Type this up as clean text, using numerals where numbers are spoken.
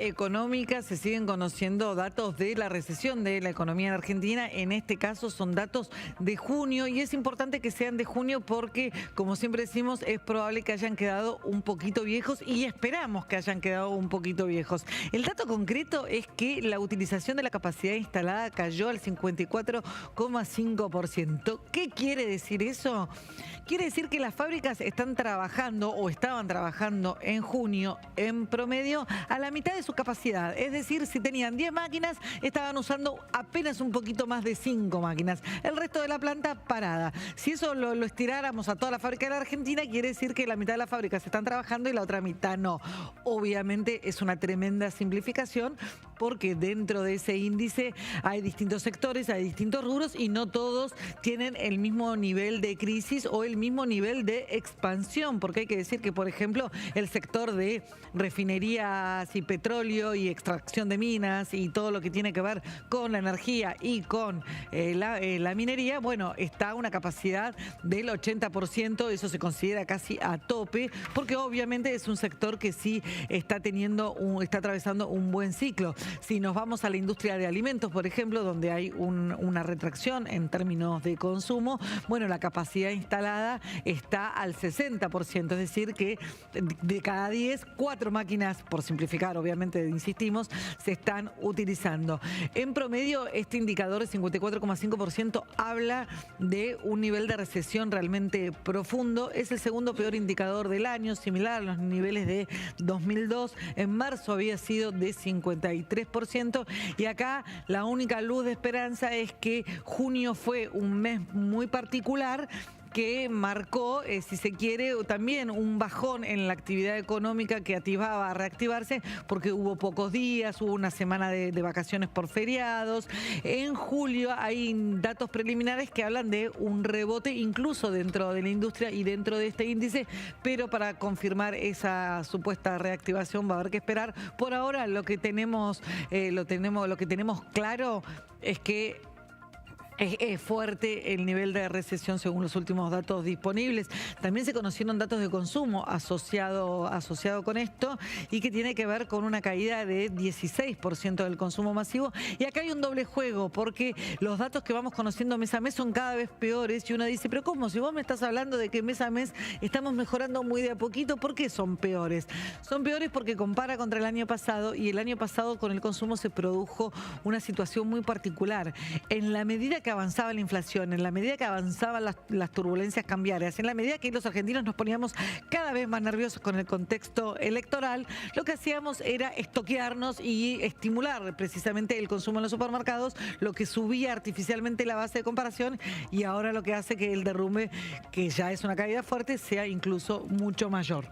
Económica, se siguen conociendo datos de la recesión de la economía en Argentina. En este caso son datos de junio y es importante que sean de junio porque, como siempre decimos, es probable que hayan quedado un poquito viejos y esperamos que hayan quedado un poquito viejos. El dato concreto es que la utilización de la capacidad instalada cayó al 54,5%. ¿Qué quiere decir eso? Quiere decir que las fábricas están trabajando o estaban trabajando en junio en promedio a la mitad de su capacidad. Es decir, si tenían 10 máquinas, estaban usando apenas un poquito más de 5 máquinas. El resto de la planta parada. Si eso lo estiráramos a toda la fábrica de la Argentina, quiere decir que la mitad de las fábricas están trabajando y la otra mitad no. Obviamente es una tremenda simplificación porque dentro de ese índice hay distintos sectores, hay distintos rubros y no todos tienen el mismo nivel de crisis o el mismo nivel de expansión, porque hay que decir que, por ejemplo, el sector de refinerías y petróleo y extracción de minas y todo lo que tiene que ver con la energía y con la minería, bueno, está a una capacidad del 80%, eso se considera casi a tope, porque obviamente es un sector que sí está atravesando un buen ciclo. Si nos vamos a la industria de alimentos, por ejemplo, donde hay una retracción en términos de consumo, bueno, la capacidad instalada está al 60%, es decir que de cada 10, 4 máquinas, por simplificar, obviamente, insistimos, se están utilizando. En promedio, este indicador de 54,5% habla de un nivel de recesión realmente profundo. Es el segundo peor indicador del año, similar a los niveles de 2002. En marzo había sido de 53%. Y acá la única luz de esperanza es que junio fue un mes muy particular que marcó, si se quiere, también un bajón en la actividad económica que ativaba a reactivarse porque hubo pocos días, hubo una semana de vacaciones por feriados. En julio hay datos preliminares que hablan de un rebote incluso dentro de la industria y dentro de este índice, pero para confirmar esa supuesta reactivación va a haber que esperar. Por ahora lo que tenemos claro es que es fuerte el nivel de recesión según los últimos datos disponibles. También se conocieron datos de consumo asociado con esto y que tiene que ver con una caída de 16% del consumo masivo. Y acá hay un doble juego porque los datos que vamos conociendo mes a mes son cada vez peores y uno dice, pero ¿cómo? Si vos me estás hablando de que mes a mes estamos mejorando muy de a poquito, ¿por qué son peores? Son peores porque compara contra el año pasado y el año pasado con el consumo se produjo una situación muy particular. En la medida que avanzaba la inflación, en la medida que avanzaban las turbulencias cambiarias, en la medida que los argentinos nos poníamos cada vez más nerviosos con el contexto electoral, lo que hacíamos era estoquearnos y estimular precisamente el consumo en los supermercados, lo que subía artificialmente la base de comparación y ahora lo que hace que el derrumbe, que ya es una caída fuerte, sea incluso mucho mayor.